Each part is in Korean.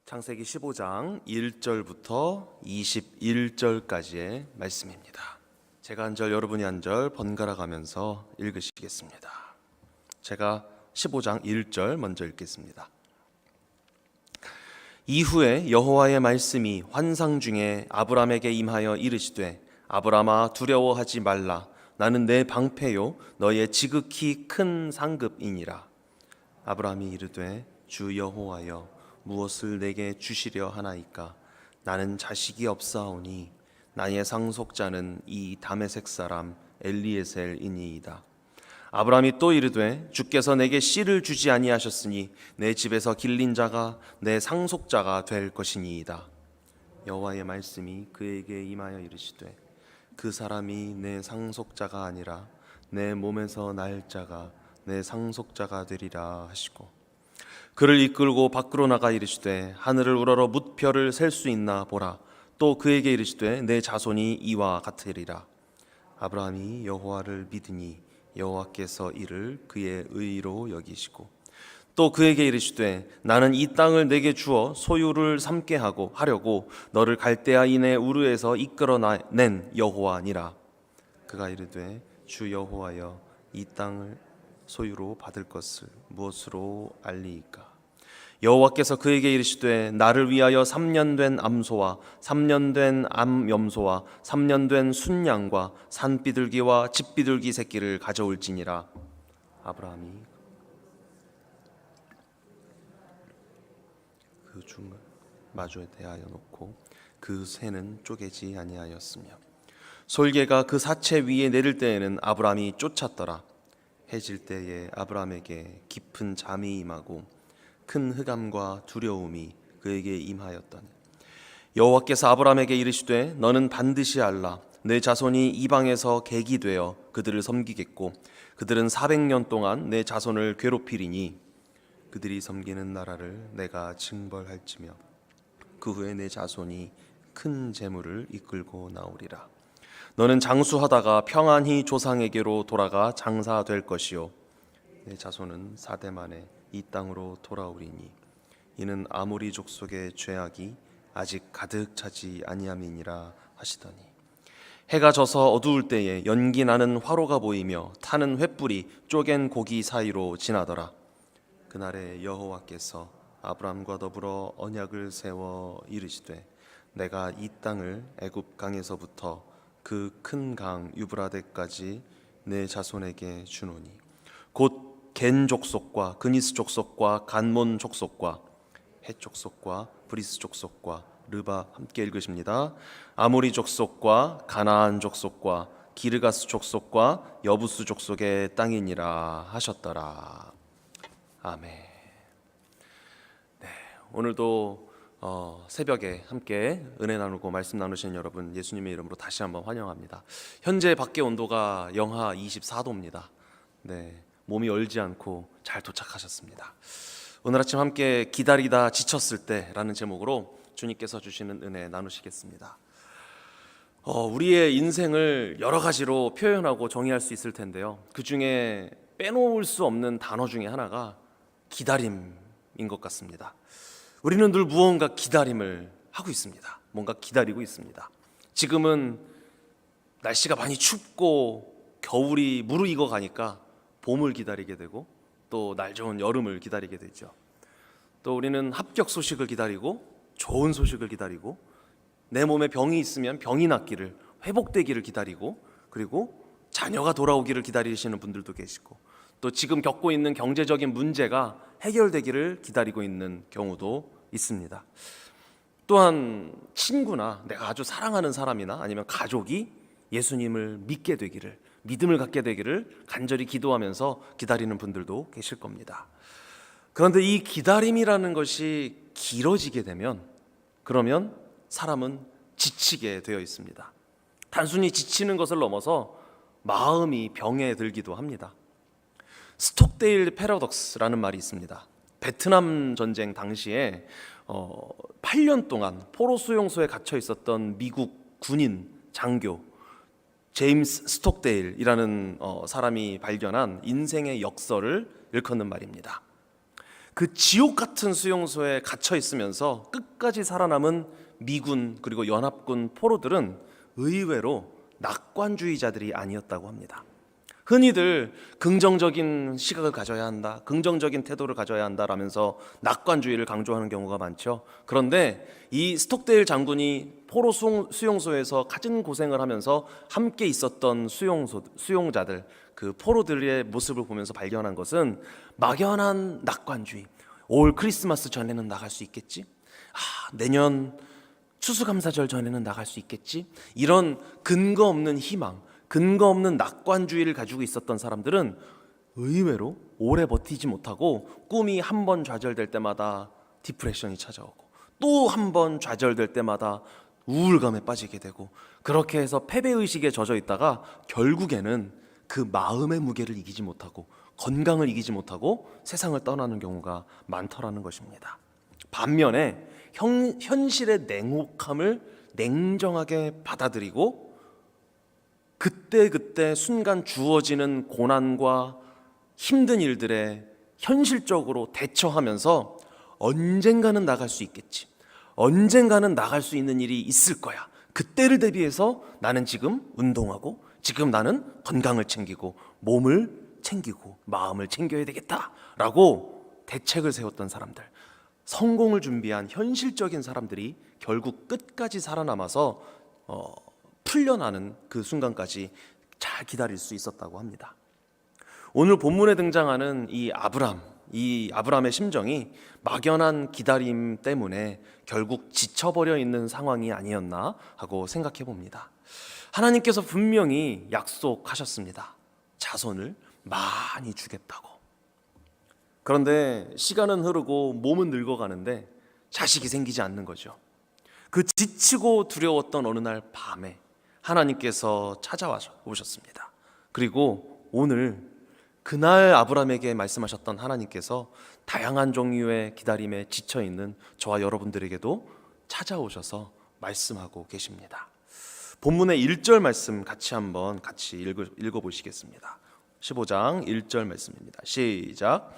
창세기 15장 1절부터 21절까지의 말씀입니다. 제가 한 절, 여러분이 한 절 번갈아 가면서 읽으시겠습니다. 제가 15장 1절 먼저 읽겠습니다. 이후에 여호와의 말씀이 환상 중에 아브람에게 임하여 이르시되 아브람아 두려워하지 말라. 나는 내 방패요 너의 지극히 큰 상급이니라. 아브람이 이르되 주 여호와여 무엇을 내게 주시려 하나이까? 나는 자식이 없사오니 나의 상속자는 이 다메섹 사람 엘리에셀이니이다. 아브람이 또 이르되 주께서 내게 씨를 주지 아니하셨으니 내 집에서 길린 자가 내 상속자가 될 것이니이다. 여호와의 말씀이 그에게 임하여 이르시되 그 사람이 내 상속자가 아니라 내 몸에서 날 자가 내 상속자가 되리라 하시고 그를 이끌고 밖으로 나가 이르시되 하늘을 우러러 뭇별을 셀 수 있나 보라. 또 그에게 이르시되 내 자손이 이와 같으리라. 아브라함이 여호와를 믿으니 여호와께서 이를 그의 의로 여기시고 또 그에게 이르시되 나는 이 땅을 내게 주어 소유를 삼게 하려고 너를 갈대아인의 우르에서 이끌어낸 여호와니라. 그가 이르되 주 여호와여 이 땅을 소유로 받을 것을 무엇으로 알리이까? 여호와께서 그에게 이르시되 나를 위하여 3년 된 암소와 3년 된 암염소와 3년 된 순양과 산비둘기와 집비둘기 새끼를 가져올지니라. 아브라함이 그 중 마주에 대하여 놓고 그 새는 쪼개지 아니하였으며 솔개가 그 사체 위에 내릴 때에는 아브라함이 쫓았더라. 해질 때에 아브라함에게 깊은 잠이 임하고 큰 흑암과 두려움이 그에게 임하였더니 여호와께서 아브라함에게 이르시되 너는 반드시 알라. 내 자손이 이방에서 객이 되어 그들을 섬기겠고 그들은 400년 동안 내 자손을 괴롭히리니 그들이 섬기는 나라를 내가 징벌할지며 그 후에 내 자손이 큰 재물을 이끌고 나오리라. 너는 장수하다가 평안히 조상에게로 돌아가 장사될 것이요 내 자손은 4대 만에 이 땅으로 돌아오리니 이는 아모리 족속의 죄악이 아직 가득 차지 아니함이니라 하시더니 해가 져서 어두울 때에 연기 나는 화로가 보이며 타는 횃불이 쪼갠 고기 사이로 지나더라. 그날에 여호와께서 아브람과 더불어 언약을 세워 이르시되 내가 이 땅을 애굽 강에서부터 그 큰 강 유브라데까지 내 자손에게 주노니 곧 겐 족속과 그니스 족속과 간몬 족속과 헷 족속과 브리스 족속과 르바 함께 읽으십니다. 아모리 족속과 가나안 족속과 기르가스 족속과 여부스 족속의 땅이니라 하셨더라. 아멘. 네, 오늘도 새벽에 함께 은혜 나누고 말씀 나누시는 여러분 예수님의 이름으로 다시 한번 환영합니다. 현재 밖의 온도가 영하 24도입니다. 네, 몸이 얼지 않고 잘 도착하셨습니다. 오늘 아침 함께 기다리다 지쳤을 때라는 제목으로 주님께서 주시는 은혜 나누시겠습니다. 우리의 인생을 여러 가지로 표현하고 정의할 수 있을 텐데요. 그 중에 빼놓을 수 없는 단어 중에 하나가 기다림인 것 같습니다. 우리는 늘 무언가 기다림을 하고 있습니다. 뭔가 기다리고 있습니다. 지금은 날씨가 많이 춥고 겨울이 무르익어 가니까 봄을 기다리게 되고 또 날 좋은 여름을 기다리게 되죠. 또 우리는 합격 소식을 기다리고 좋은 소식을 기다리고 내 몸에 병이 있으면 병이 낫기를 회복되기를 기다리고 그리고 자녀가 돌아오기를 기다리시는 분들도 계시고 또 지금 겪고 있는 경제적인 문제가 해결되기를 기다리고 있는 경우도 있습니다. 또한 친구나 내가 아주 사랑하는 사람이나 아니면 가족이 예수님을 믿게 되기를 믿음을 갖게 되기를 간절히 기도하면서 기다리는 분들도 계실 겁니다. 그런데 이 기다림이라는 것이 길어지게 되면 그러면 사람은 지치게 되어 있습니다. 단순히 지치는 것을 넘어서 마음이 병에 들기도 합니다. 스톡데일 패러독스라는 말이 있습니다. 베트남 전쟁 당시에 8년 동안 포로 수용소에 갇혀 있었던 미국 군인 장교 제임스 스톡데일이라는 사람이 발견한 인생의 역설을 일컫는 말입니다. 그 지옥 같은 수용소에 갇혀 있으면서 끝까지 살아남은 미군 그리고 연합군 포로들은 의외로 낙관주의자들이 아니었다고 합니다. 흔히들 긍정적인 시각을 가져야 한다, 긍정적인 태도를 가져야 한다라면서 낙관주의를 강조하는 경우가 많죠. 그런데 이 스톡데일 장군이 포로 수용소에서 갖은 고생을 하면서 함께 있었던 수용자들, 그 포로들의 모습을 보면서 발견한 것은 막연한 낙관주의. 올 크리스마스 전에는 나갈 수 있겠지? 내년 추수감사절 전에는 나갈 수 있겠지? 이런 근거 없는 희망, 근거 없는 낙관주의를 가지고 있었던 사람들은 의외로 오래 버티지 못하고 꿈이 한 번 좌절될 때마다 디프레션이 찾아오고 또 한 번 좌절될 때마다 우울감에 빠지게 되고 그렇게 해서 패배의식에 젖어 있다가 결국에는 그 마음의 무게를 이기지 못하고 건강을 이기지 못하고 세상을 떠나는 경우가 많더라는 것입니다. 반면에 현실의 냉혹함을 냉정하게 받아들이고 그때그때 순간 주어지는 고난과 힘든 일들에 현실적으로 대처하면서 언젠가는 나갈 수 있겠지, 언젠가는 나갈 수 있는 일이 있을 거야, 그때를 대비해서 나는 지금 운동하고 지금 나는 건강을 챙기고 몸을 챙기고 마음을 챙겨야 되겠다라고 대책을 세웠던 사람들, 성공을 준비한 현실적인 사람들이 결국 끝까지 살아남아서 풀려나는 그 순간까지 잘 기다릴 수 있었다고 합니다. 오늘 본문에 등장하는 이 아브람의 심정이 막연한 기다림 때문에 결국 지쳐버려 있는 상황이 아니었나 하고 생각해 봅니다. 하나님께서 분명히 약속하셨습니다. 자손을 많이 주겠다고. 그런데 시간은 흐르고 몸은 늙어가는데 자식이 생기지 않는 거죠. 그 지치고 두려웠던 어느 날 밤에 하나님께서 찾아오셨습니다. 그리고 오늘 그날 아브람에게 말씀하셨던 하나님께서 다양한 종류의 기다림에 지쳐있는 저와 여러분들에게도 찾아오셔서 말씀하고 계십니다. 본문의 1절 말씀 같이 읽어보시겠습니다. 15장 1절 말씀입니다. 시작.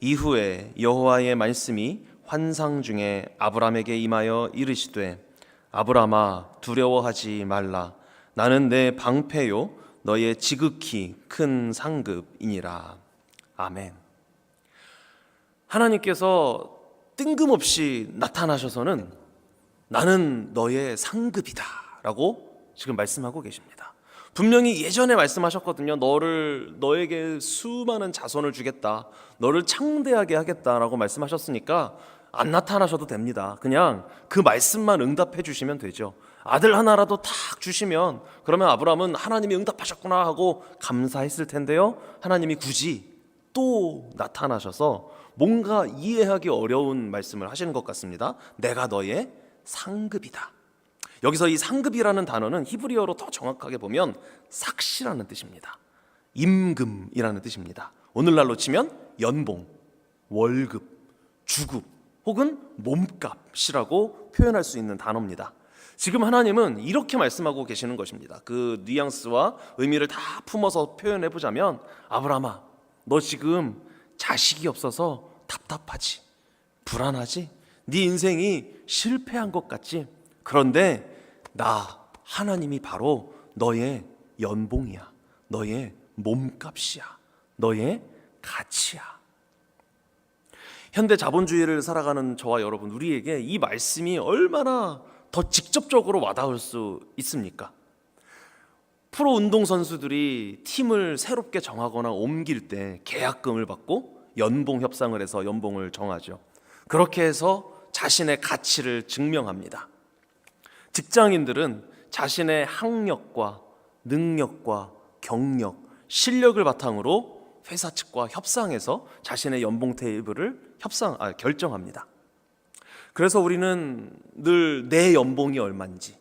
이후에 여호와의 말씀이 환상 중에 아브람에게 임하여 이르시되 아브람아 두려워하지 말라. 나는 내 방패요 너의 지극히 큰 상급이니라. 아멘. 하나님께서 뜬금없이 나타나셔서는 나는 너의 상급이다 라고 지금 말씀하고 계십니다. 분명히 예전에 말씀하셨거든요. 너에게 수많은 자손을 주겠다, 너를 창대하게 하겠다라고 말씀하셨으니까 안 나타나셔도 됩니다. 그냥 그 말씀만 응답해 주시면 되죠. 아들 하나라도 탁 주시면 그러면 아브라함은 하나님이 응답하셨구나 하고 감사했을 텐데요. 하나님이 굳이 또 나타나셔서 뭔가 이해하기 어려운 말씀을 하시는 것 같습니다. 내가 너의 상급이다. 여기서 이 상급이라는 단어는 히브리어로 더 정확하게 보면 삭시라는 뜻입니다. 임금이라는 뜻입니다. 오늘날로 치면 연봉, 월급, 주급 혹은 몸값이라고 표현할 수 있는 단어입니다. 지금 하나님은 이렇게 말씀하고 계시는 것입니다. 그 뉘앙스와 의미를 다 품어서 표현해 보자면 아브라함아, 너 지금 자식이 없어서 답답하지? 불안하지? 네 인생이 실패한 것 같지? 그런데 나 하나님이 바로 너의 연봉이야, 너의 몸값이야, 너의 가치야. 현대 자본주의를 살아가는 저와 여러분, 우리에게 이 말씀이 얼마나 더 직접적으로 와닿을 수 있습니까? 프로 운동선수들이 팀을 새롭게 정하거나 옮길 때 계약금을 받고 연봉 협상을 해서 연봉을 정하죠. 그렇게 해서 자신의 가치를 증명합니다. 직장인들은 자신의 학력과 능력과 경력, 실력을 바탕으로 회사 측과 협상해서 자신의 연봉 테이블을 결정합니다. 그래서 우리는 늘 내 연봉이 얼마인지,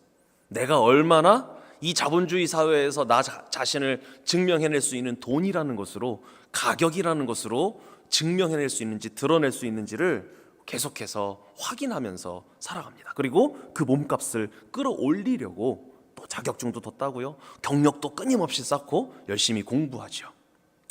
내가 얼마나 이 자본주의 사회에서 나 자신을 증명해낼 수 있는 돈이라는 것으로, 가격이라는 것으로 증명해낼 수 있는지, 드러낼 수 있는지를 계속해서 확인하면서 살아갑니다. 그리고 그 몸값을 끌어올리려고 또 자격증도 더 따고요, 경력도 끊임없이 쌓고 열심히 공부하죠.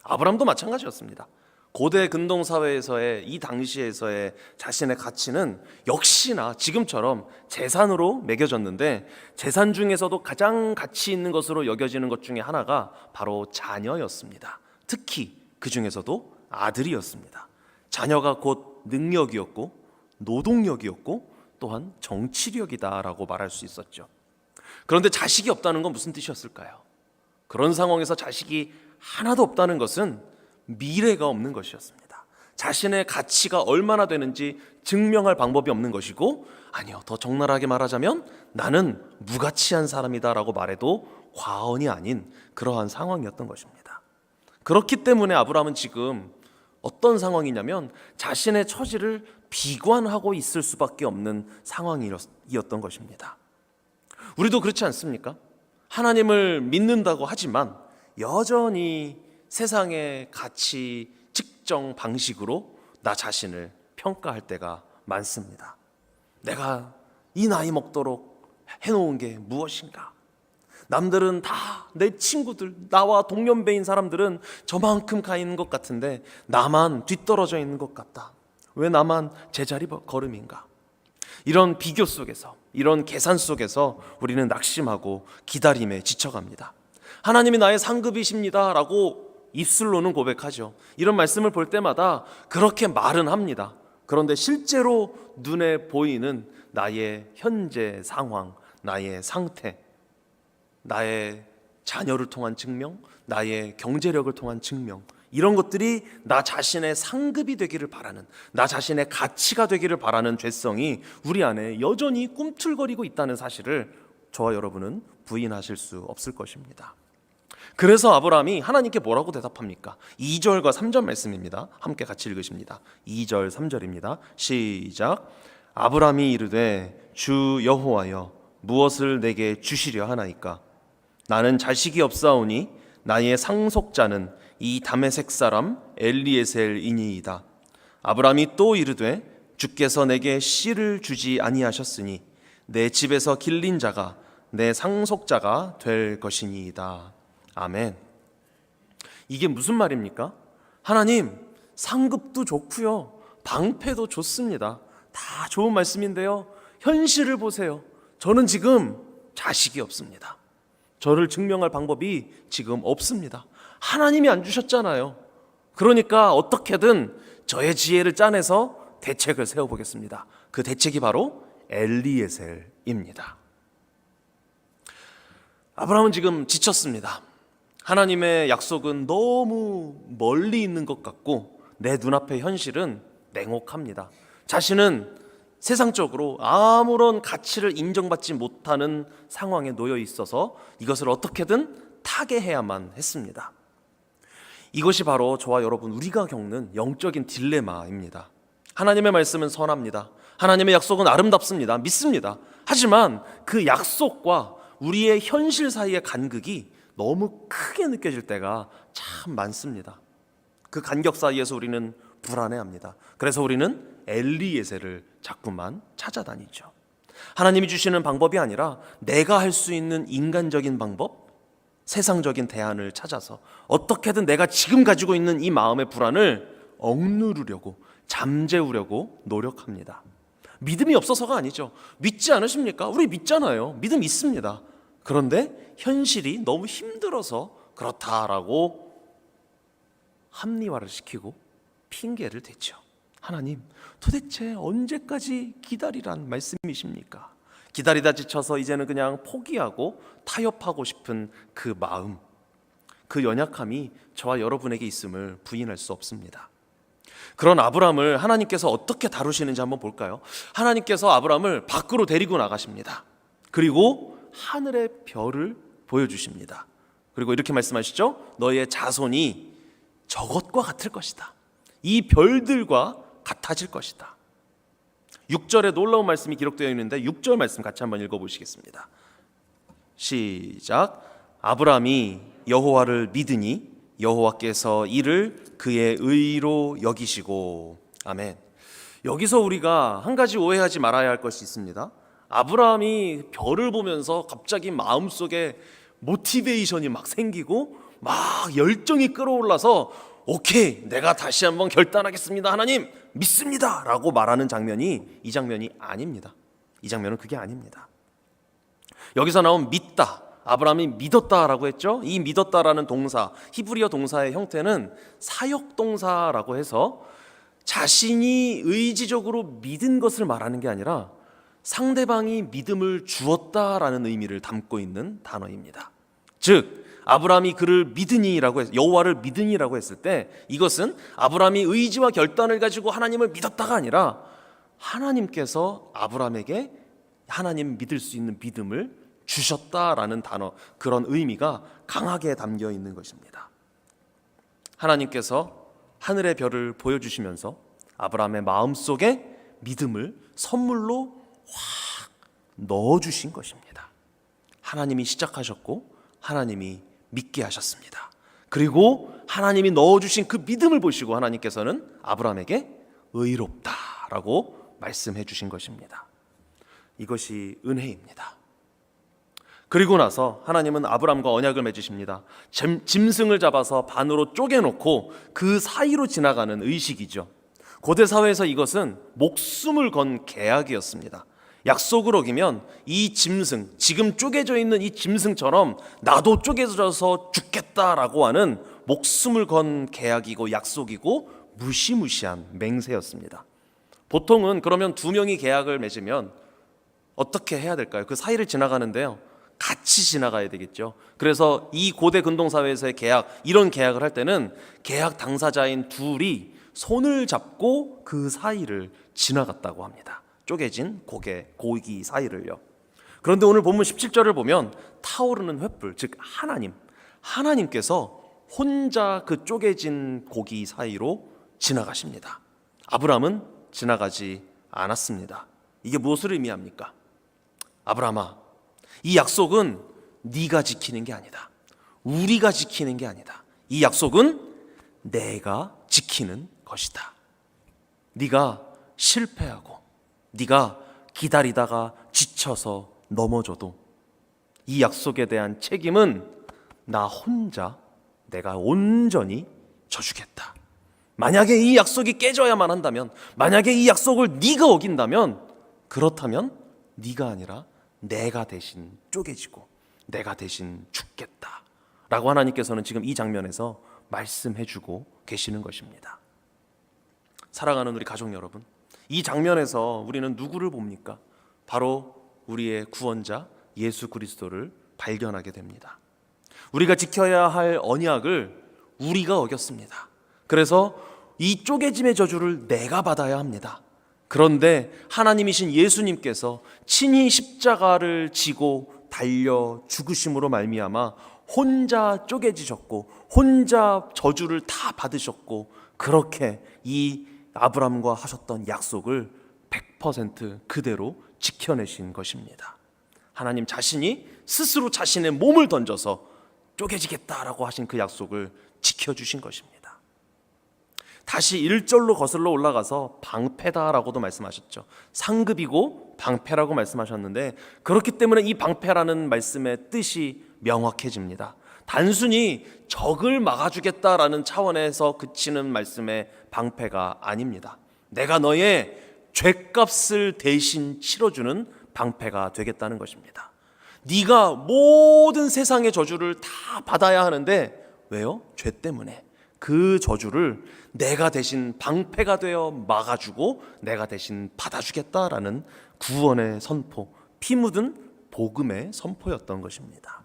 아브람도 마찬가지였습니다. 고대 근동 사회에서의 이 당시에서의 자신의 가치는 역시나 지금처럼 재산으로 매겨졌는데, 재산 중에서도 가장 가치 있는 것으로 여겨지는 것 중에 하나가 바로 자녀였습니다. 특히 그 중에서도 아들이었습니다. 자녀가 곧 능력이었고 노동력이었고 또한 정치력이다라고 말할 수 있었죠. 그런데 자식이 없다는 건 무슨 뜻이었을까요? 그런 상황에서 자식이 하나도 없다는 것은 미래가 없는 것이었습니다. 자신의 가치가 얼마나 되는지 증명할 방법이 없는 것이고, 아니요, 더 적나라하게 말하자면 나는 무가치한 사람이다라고 말해도 과언이 아닌 그러한 상황이었던 것입니다. 그렇기 때문에 아브라함은 지금 어떤 상황이냐면 자신의 처지를 비관하고 있을 수밖에 없는 상황이었던 것입니다. 우리도 그렇지 않습니까? 하나님을 믿는다고 하지만 여전히 세상의 가치 측정 방식으로 나 자신을 평가할 때가 많습니다. 내가 이 나이 먹도록 해놓은 게 무엇인가? 남들은 다, 내 친구들, 나와 동년배인 사람들은 저만큼 가 있는 것 같은데 나만 뒤떨어져 있는 것 같다. 왜 나만 제자리 걸음인가? 이런 비교 속에서, 이런 계산 속에서 우리는 낙심하고 기다림에 지쳐갑니다. 하나님이 나의 상급이십니다 라고 입술로는 고백하죠. 이런 말씀을 볼 때마다 그렇게 말은 합니다. 그런데 실제로 눈에 보이는 나의 현재 상황, 나의 상태, 나의 자녀를 통한 증명, 나의 경제력을 통한 증명, 이런 것들이 나 자신의 상급이 되기를 바라는, 나 자신의 가치가 되기를 바라는 죄성이 우리 안에 여전히 꿈틀거리고 있다는 사실을 저와 여러분은 부인하실 수 없을 것입니다. 그래서 아브라함이 하나님께 뭐라고 대답합니까? 2절과 3절 말씀입니다. 함께 같이 읽으십니다. 2절 3절입니다. 시작. 아브라함이 이르되 주 여호와여 무엇을 내게 주시려 하나이까? 나는 자식이 없사오니 나의 상속자는 이 다메섹 사람 엘리에셀이니이다. 아브라함이 또 이르되 주께서 내게 씨를 주지 아니하셨으니 내 집에서 길린 자가 내 상속자가 될 것이니이다. 아멘. 이게 무슨 말입니까? 하나님, 상급도 좋고요, 방패도 좋습니다. 다 좋은 말씀인데요, 현실을 보세요. 저는 지금 자식이 없습니다. 저를 증명할 방법이 지금 없습니다. 하나님이 안 주셨잖아요. 그러니까 어떻게든 저의 지혜를 짜내서 대책을 세워보겠습니다. 그 대책이 바로 엘리에셀입니다. 아브라함은 지금 지쳤습니다. 하나님의 약속은 너무 멀리 있는 것 같고 내 눈앞의 현실은 냉혹합니다. 자신은 세상적으로 아무런 가치를 인정받지 못하는 상황에 놓여 있어서 이것을 어떻게든 타개해야만 했습니다. 이것이 바로 저와 여러분, 우리가 겪는 영적인 딜레마입니다. 하나님의 말씀은 선합니다. 하나님의 약속은 아름답습니다. 믿습니다. 하지만 그 약속과 우리의 현실 사이의 간극이 너무 크게 느껴질 때가 참 많습니다. 그 간격 사이에서 우리는 불안해합니다. 그래서 우리는 엘리에셀을 자꾸만 찾아다니죠. 하나님이 주시는 방법이 아니라 내가 할 수 있는 인간적인 방법, 세상적인 대안을 찾아서 어떻게든 내가 지금 가지고 있는 이 마음의 불안을 억누르려고, 잠재우려고 노력합니다. 믿음이 없어서가 아니죠. 믿지 않으십니까? 우리 믿잖아요. 믿음 있습니다. 그런데 현실이 너무 힘들어서 그렇다라고 합리화를 시키고 핑계를 대죠. 하나님, 도대체 언제까지 기다리란 말씀이십니까? 기다리다 지쳐서 이제는 그냥 포기하고 타협하고 싶은 그 마음, 그 연약함이 저와 여러분에게 있음을 부인할 수 없습니다. 그런 아브라함을 하나님께서 어떻게 다루시는지 한번 볼까요? 하나님께서 아브라함을 밖으로 데리고 나가십니다. 그리고 하늘의 별을 보여주십니다. 그리고 이렇게 말씀하시죠. 너의 자손이 저것과 같을 것이다. 이 별들과 같아질 것이다. 6절에 놀라운 말씀이 기록되어 있는데 6절 말씀 같이 한번 읽어보시겠습니다. 시작. 아브라함이 여호와를 믿으니 여호와께서 이를 그의 의로 여기시고. 아멘. 여기서 우리가 한 가지 오해하지 말아야 할 것이 있습니다. 아브라함이 별을 보면서 갑자기 마음속에 모티베이션이 막 생기고 막 열정이 끌어올라서 오케이, 내가 다시 한번 결단하겠습니다, 하나님 믿습니다 라고 말하는 장면이 이 장면이 아닙니다. 이 장면은 그게 아닙니다. 여기서 나온 믿다, 아브라함이 믿었다라고 했죠. 이 믿었다라는 동사, 히브리어 동사의 형태는 사역동사라고 해서 자신이 의지적으로 믿은 것을 말하는 게 아니라 상대방이 믿음을 주었다라는 의미를 담고 있는 단어입니다. 즉 아브라함이 그를 믿으니라고 여호와를 믿으니라고 했을 때 이것은 아브라함이 의지와 결단을 가지고 하나님을 믿었다가 아니라 하나님께서 아브라함에게 하나님 믿을 수 있는 믿음을 주셨다라는 단어, 그런 의미가 강하게 담겨 있는 것입니다. 하나님께서 하늘의 별을 보여주시면서 아브라함의 마음속에 믿음을 선물로 확 넣어주신 것입니다. 하나님이 시작하셨고 하나님이 믿게 하셨습니다. 그리고 하나님이 넣어주신 그 믿음을 보시고 하나님께서는 아브라함에게 의롭다라고 말씀해 주신 것입니다. 이것이 은혜입니다. 그리고 나서 하나님은 아브라함과 언약을 맺으십니다. 짐승을 잡아서 반으로 쪼개놓고 그 사이로 지나가는 의식이죠. 고대 사회에서 이것은 목숨을 건 계약이었습니다. 약속을 어기면 이 짐승, 지금 쪼개져 있는 이 짐승처럼 나도 쪼개져서 죽겠다라고 하는 목숨을 건 계약이고 약속이고 무시무시한 맹세였습니다. 보통은 그러면 두 명이 계약을 맺으면 어떻게 해야 될까요? 그 사이를 지나가는데요, 같이 지나가야 되겠죠. 그래서 이 고대 근동사회에서의 계약, 이런 계약을 할 때는 계약 당사자인 둘이 손을 잡고 그 사이를 지나갔다고 합니다. 쪼개진 고기 사이를요. 그런데 오늘 본문 17절을 보면 타오르는 횃불, 즉 하나님께서 혼자 그 쪼개진 고기 사이로 지나가십니다. 아브라함은 지나가지 않았습니다. 이게 무엇을 의미합니까? 아브라함아, 이 약속은 네가 지키는 게 아니다. 우리가 지키는 게 아니다. 이 약속은 내가 지키는 것이다. 네가 실패하고 네가 기다리다가 지쳐서 넘어져도 이 약속에 대한 책임은 나 혼자, 내가 온전히 져주겠다. 만약에 이 약속이 깨져야만 한다면, 만약에 이 약속을 네가 어긴다면, 그렇다면 네가 아니라 내가 대신 쪼개지고 내가 대신 죽겠다 라고 하나님께서는 지금 이 장면에서 말씀해주고 계시는 것입니다. 사랑하는 우리 가족 여러분, 이 장면에서 우리는 누구를 봅니까? 바로 우리의 구원자 예수 그리스도를 발견하게 됩니다. 우리가 지켜야 할 언약을 우리가 어겼습니다. 그래서 이 쪼개짐의 저주를 내가 받아야 합니다. 그런데 하나님이신 예수님께서 친히 십자가를 지고 달려 죽으심으로 말미암아 혼자 쪼개지셨고 혼자 저주를 다 받으셨고, 그렇게 이 아브라함과 하셨던 약속을 100% 그대로 지켜내신 것입니다. 하나님 자신이 스스로 자신의 몸을 던져서 쪼개지겠다라고 하신 그 약속을 지켜주신 것입니다. 다시 1절로 거슬러 올라가서 방패다라고도 말씀하셨죠. 상급이고 방패라고 말씀하셨는데, 그렇기 때문에 이 방패라는 말씀의 뜻이 명확해집니다. 단순히 적을 막아주겠다라는 차원에서 그치는 말씀의 방패가 아닙니다. 내가 너의 죗값을 대신 치러주는 방패가 되겠다는 것입니다. 네가 모든 세상의 저주를 다 받아야 하는데, 왜요? 죄 때문에. 그 저주를 내가 대신 방패가 되어 막아주고 내가 대신 받아주겠다라는 구원의 선포, 피 묻은 복음의 선포였던 것입니다.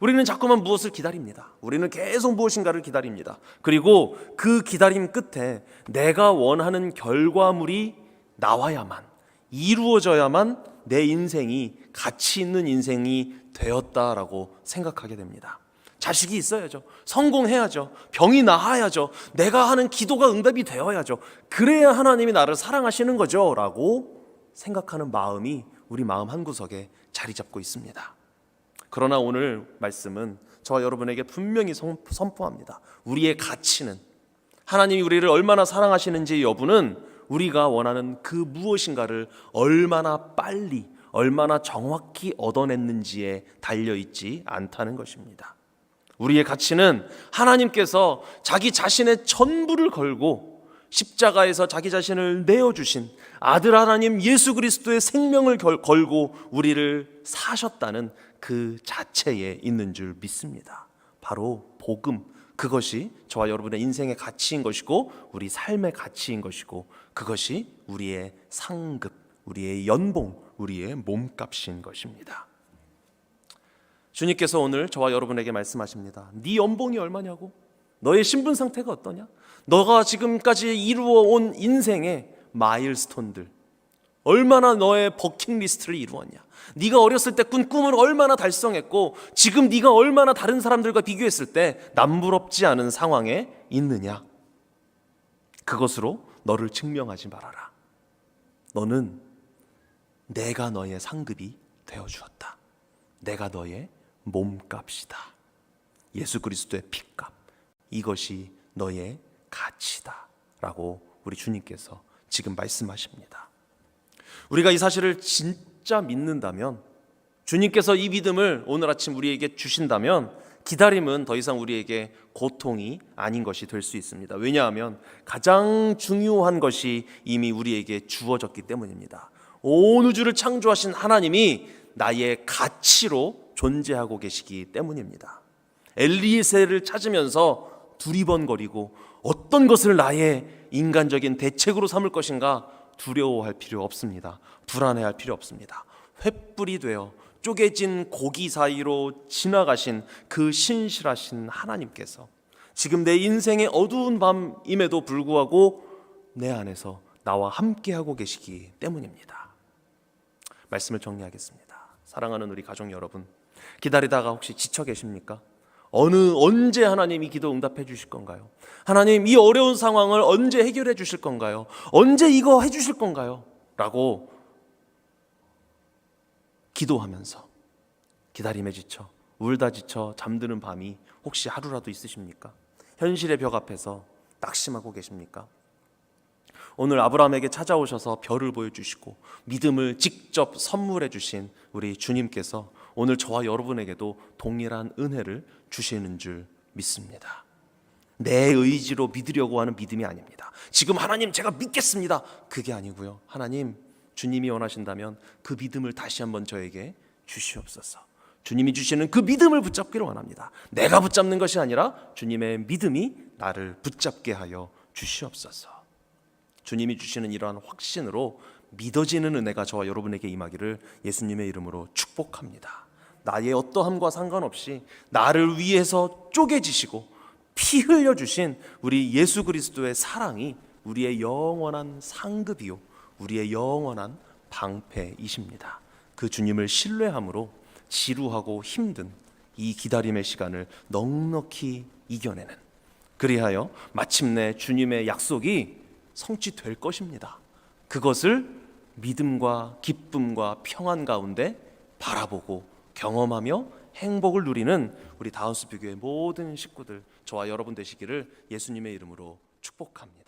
우리는 자꾸만 무엇을 기다립니다. 우리는 계속 무엇인가를 기다립니다. 그리고 그 기다림 끝에 내가 원하는 결과물이 나와야만, 이루어져야만 내 인생이 가치 있는 인생이 되었다라고 생각하게 됩니다. 자식이 있어야죠. 성공해야죠. 병이 나아야죠. 내가 하는 기도가 응답이 되어야죠. 그래야 하나님이 나를 사랑하시는 거죠 라고 생각하는 마음이 우리 마음 한구석에 자리 잡고 있습니다. 그러나 오늘 말씀은 저와 여러분에게 분명히 선포합니다. 우리의 가치는, 하나님이 우리를 얼마나 사랑하시는지 여부는 우리가 원하는 그 무엇인가를 얼마나 빨리, 얼마나 정확히 얻어냈는지에 달려있지 않다는 것입니다. 우리의 가치는 하나님께서 자기 자신의 전부를 걸고 십자가에서 자기 자신을 내어주신 아들 하나님 예수 그리스도의 생명을 걸고 우리를 사셨다는 그 자체에 있는 줄 믿습니다. 바로 복음, 그것이 저와 여러분의 인생의 가치인 것이고 우리 삶의 가치인 것이고 그것이 우리의 상급, 우리의 연봉, 우리의 몸값인 것입니다. 주님께서 오늘 저와 여러분에게 말씀하십니다. 네 연봉이 얼마냐고? 너의 신분 상태가 어떠냐? 너가 지금까지 이루어온 인생의 마일스톤들, 얼마나 너의 버킷리스트를 이루었냐? 네가 어렸을 때 꾼 꿈을 얼마나 달성했고 지금 네가 얼마나 다른 사람들과 비교했을 때 남부럽지 않은 상황에 있느냐? 그것으로 너를 증명하지 말아라. 너는 내가 너의 상급이 되어주었다. 내가 너의 몸값이다. 예수 그리스도의 피값, 이것이 너의 가치다 라고 우리 주님께서 지금 말씀하십니다. 우리가 이 사실을 진짜 믿는다면, 주님께서 이 믿음을 오늘 아침 우리에게 주신다면 기다림은 더 이상 우리에게 고통이 아닌 것이 될 수 있습니다. 왜냐하면 가장 중요한 것이 이미 우리에게 주어졌기 때문입니다. 온 우주를 창조하신 하나님이 나의 가치로 존재하고 계시기 때문입니다. 엘리에셀을 찾으면서 두리번거리고 어떤 것을 나의 인간적인 대책으로 삼을 것인가 두려워할 필요 없습니다. 불안해할 필요 없습니다. 횃불이 되어 쪼개진 고기 사이로 지나가신 그 신실하신 하나님께서 지금 내 인생의 어두운 밤임에도 불구하고 내 안에서 나와 함께하고 계시기 때문입니다. 말씀을 정리하겠습니다. 사랑하는 우리 가족 여러분, 기다리다가 혹시 지쳐 계십니까? 언제 하나님이 기도 응답해 주실 건가요? 하나님, 이 어려운 상황을 언제 해결해 주실 건가요? 언제 이거 해 주실 건가요? 라고 기도하면서 기다림에 지쳐 울다 지쳐 잠드는 밤이 혹시 하루라도 있으십니까? 현실의 벽 앞에서 낙심하고 계십니까? 오늘 아브라함에게 찾아오셔서 별을 보여주시고 믿음을 직접 선물해 주신 우리 주님께서 오늘 저와 여러분에게도 동일한 은혜를 주시는 줄 믿습니다. 내 의지로 믿으려고 하는 믿음이 아닙니다. 지금 하나님 제가 믿겠습니다, 그게 아니고요. 하나님, 주님이 원하신다면 그 믿음을 다시 한번 저에게 주시옵소서. 주님이 주시는 그 믿음을 붙잡기를 원합니다. 내가 붙잡는 것이 아니라 주님의 믿음이 나를 붙잡게 하여 주시옵소서. 주님이 주시는 이러한 확신으로 믿어지는 은혜가 저와 여러분에게 임하기를 예수님의 이름으로 축복합니다. 나의 어떠함과 상관없이 나를 위해서 쪼개지시고 피 흘려주신 우리 예수 그리스도의 사랑이 우리의 영원한 상급이요 우리의 영원한 방패이십니다. 그 주님을 신뢰함으로 지루하고 힘든 이 기다림의 시간을 넉넉히 이겨내는, 그리하여 마침내 주님의 약속이 성취될 것입니다. 그것을 믿음과 기쁨과 평안 가운데 바라보고 경험하며 행복을 누리는 우리 다운스피교의 모든 식구들, 저와 여러분 되시기를 예수님의 이름으로 축복합니다.